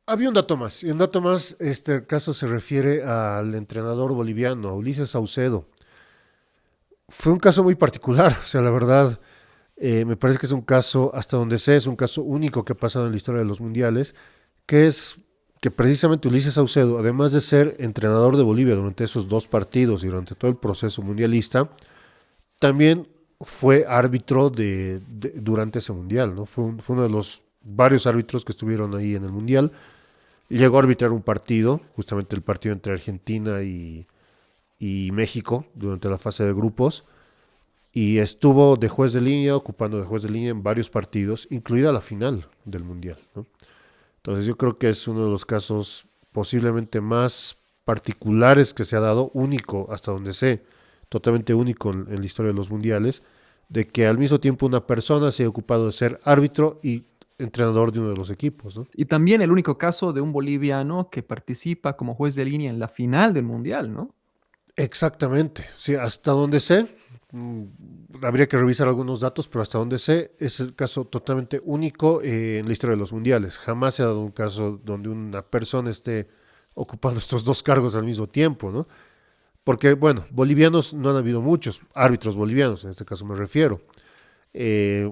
Había un dato más, y un dato más, este caso se refiere al entrenador boliviano, a Ulises Saucedo. Fue un caso muy particular, o sea, la verdad, me parece que es un caso, hasta donde sé, es un caso único que ha pasado en la historia de los mundiales, que es que precisamente Ulises Saucedo, además de ser entrenador de Bolivia durante esos dos partidos y durante todo el proceso mundialista, también fue árbitro durante ese mundial, ¿no? Fue uno de los varios árbitros que estuvieron ahí en el mundial. Llegó a arbitrar un partido, justamente el partido entre Argentina y México, durante la fase de grupos, y estuvo de juez de línea, ocupando de juez de línea en varios partidos, incluida la final del mundial, ¿no? Entonces yo creo que es uno de los casos posiblemente más particulares que se ha dado, único hasta donde sé, totalmente único en la historia de los mundiales, de que al mismo tiempo una persona se ha ocupado de ser árbitro y entrenador de uno de los equipos, ¿no? Y también el único caso de un boliviano que participa como juez de línea en la final del mundial, ¿no? Exactamente, sí, hasta donde sé, habría que revisar algunos datos, pero hasta donde sé es el caso totalmente único en la historia de los mundiales. Jamás se ha dado un caso donde una persona esté ocupando estos dos cargos al mismo tiempo, ¿no? Porque, bueno, bolivianos no han habido muchos, árbitros bolivianos, en este caso me refiero. Eh,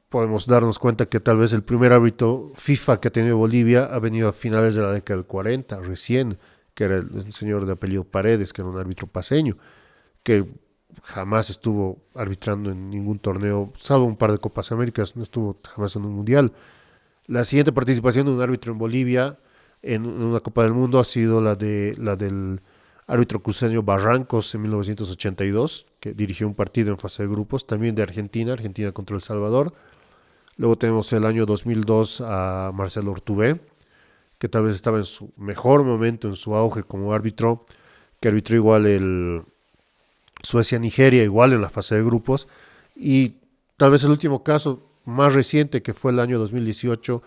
Podemos darnos cuenta que tal vez el primer árbitro FIFA que ha tenido Bolivia ha venido a finales de la década del 40, recién, que era el señor de apellido Paredes, que era un árbitro paseño, que jamás estuvo arbitrando en ningún torneo, salvo un par de Copas Américas, no estuvo jamás en un mundial. La siguiente participación de un árbitro en Bolivia en una Copa del Mundo ha sido la del árbitro cruceño Barrancos en 1982, que dirigió un partido en fase de grupos, también de Argentina, Argentina contra El Salvador. Luego tenemos el año 2002 a Marcelo Ortubé, que tal vez estaba en su mejor momento, en su auge como árbitro, que arbitró igual el Suecia-Nigeria, igual en la fase de grupos. Y tal vez el último caso más reciente, que fue el año 2018,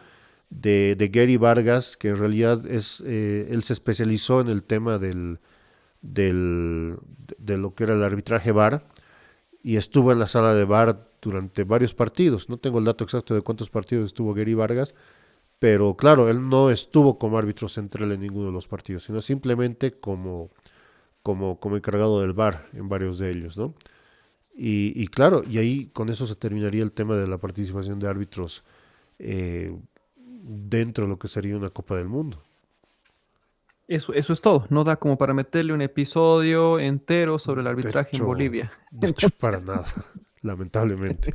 de Gary Vargas, que en realidad él se especializó en el tema de lo que era el arbitraje VAR y estuvo en la sala de VAR durante varios partidos. No tengo el dato exacto de cuántos partidos estuvo Gary Vargas, pero claro, él no estuvo como árbitro central en ninguno de los partidos, sino simplemente como encargado del VAR en varios de ellos, ¿no? Y claro, y ahí con eso se terminaría el tema de la participación de árbitros eh, dentro de lo que sería una Copa del Mundo. Eso es todo. No da como para meterle un episodio entero sobre el De arbitraje en hecho, Bolivia. de hecho para Entonces, nada, lamentablemente.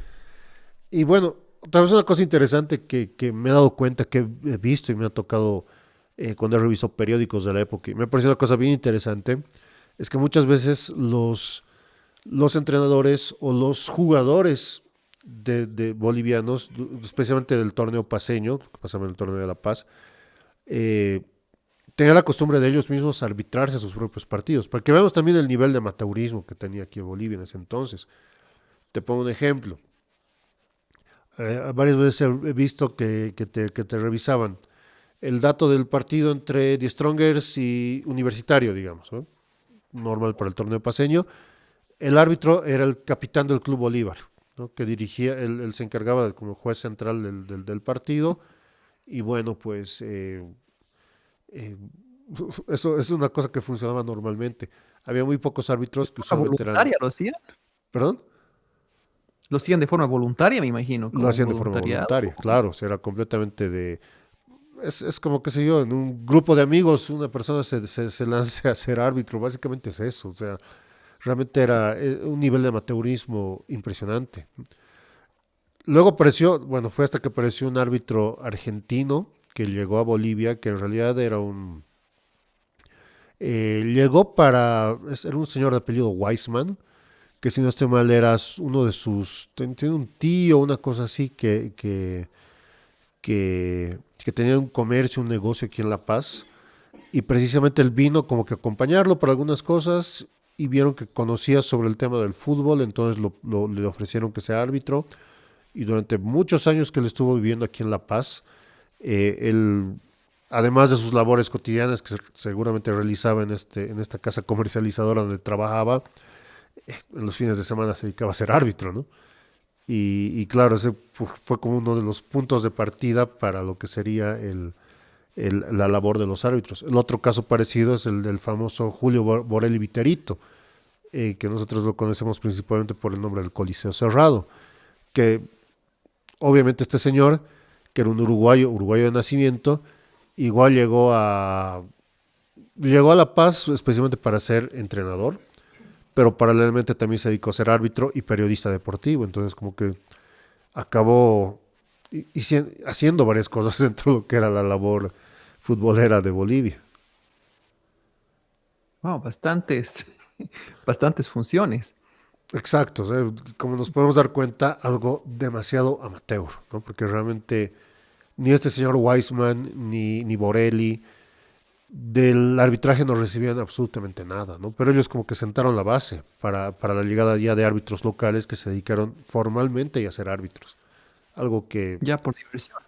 Y bueno, tal vez una cosa interesante que me he dado cuenta, que he visto y me ha tocado cuando he revisado periódicos de la época, y me ha parecido una cosa bien interesante, es que muchas veces los entrenadores o los jugadores de bolivianos, especialmente del torneo paseño, que pasamos en el torneo de La Paz, eh, tenían la costumbre de ellos mismos arbitrarse sus propios partidos, para que veamos también el nivel de amateurismo que tenía aquí en Bolivia en ese entonces. Te pongo un ejemplo. Varias veces he visto que te revisaban el dato del partido entre The Strongers y Universitario, digamos, ¿no? Normal para el torneo paseño. El árbitro era el capitán del Club Bolívar, ¿no? Que dirigía, él se encargaba de, como juez central del partido. Y bueno, pues eh, eso es una cosa que funcionaba normalmente. Había muy pocos árbitros que ¿forma usualmente eran, voluntaria lo hacían? perdón, Lo hacían de forma voluntaria, me imagino, lo como un hacían de forma voluntariado. voluntaria, claro, o sea, era completamente es como, qué sé yo, en un grupo de amigos una persona se lance a ser árbitro, básicamente es eso, o sea, realmente era un nivel de amateurismo impresionante. Luego apareció, bueno, fue hasta que apareció un árbitro argentino que llegó a Bolivia, que en realidad llegó era un señor de apellido Weisman, que si no estoy mal era uno de tiene un tío, una cosa así, que tenía un comercio, un negocio aquí en La Paz, y precisamente él vino como que a acompañarlo para algunas cosas y vieron que conocía sobre el tema del fútbol, entonces le ofrecieron que sea árbitro y durante muchos años que él estuvo viviendo aquí en La Paz, él, además de sus labores cotidianas que seguramente realizaba en esta casa comercializadora donde trabajaba, en los fines de semana se dedicaba a ser árbitro, ¿no? Y claro, ese fue como uno de los puntos de partida para lo que sería la labor de los árbitros. El otro caso parecido es el del famoso Julio Borelli Viterito, que nosotros lo conocemos principalmente por el nombre del Coliseo Cerrado, que obviamente este señor, que era un uruguayo de nacimiento, igual llegó a La Paz especialmente para ser entrenador, pero paralelamente también se dedicó a ser árbitro y periodista deportivo, entonces como que acabó haciendo varias cosas dentro de lo que era la labor futbolera de Bolivia. Wow, bastantes, bastantes funciones. Exacto, o sea, como nos podemos dar cuenta, algo demasiado amateur, ¿no? Porque realmente ni este señor Weisman ni Borelli del arbitraje no recibían absolutamente nada, ¿no? Pero ellos como que sentaron la base para la llegada ya de árbitros locales que se dedicaron formalmente a ser árbitros. Algo que, Ya por diversión.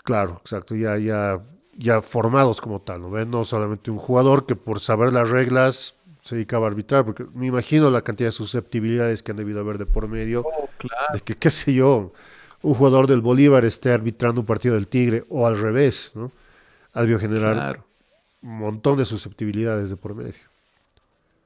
claro, exacto, ya formados como tal, ¿no? ¿Ven? No solamente un jugador que por saber las reglas se dedicaba a arbitrar, porque me imagino la cantidad de susceptibilidades que han debido haber de por medio, Oh, de claro, que, qué sé yo, un jugador del Bolívar esté arbitrando un partido del Tigre o al revés, ¿no? Ha debido generar claro. un montón de susceptibilidades de por medio.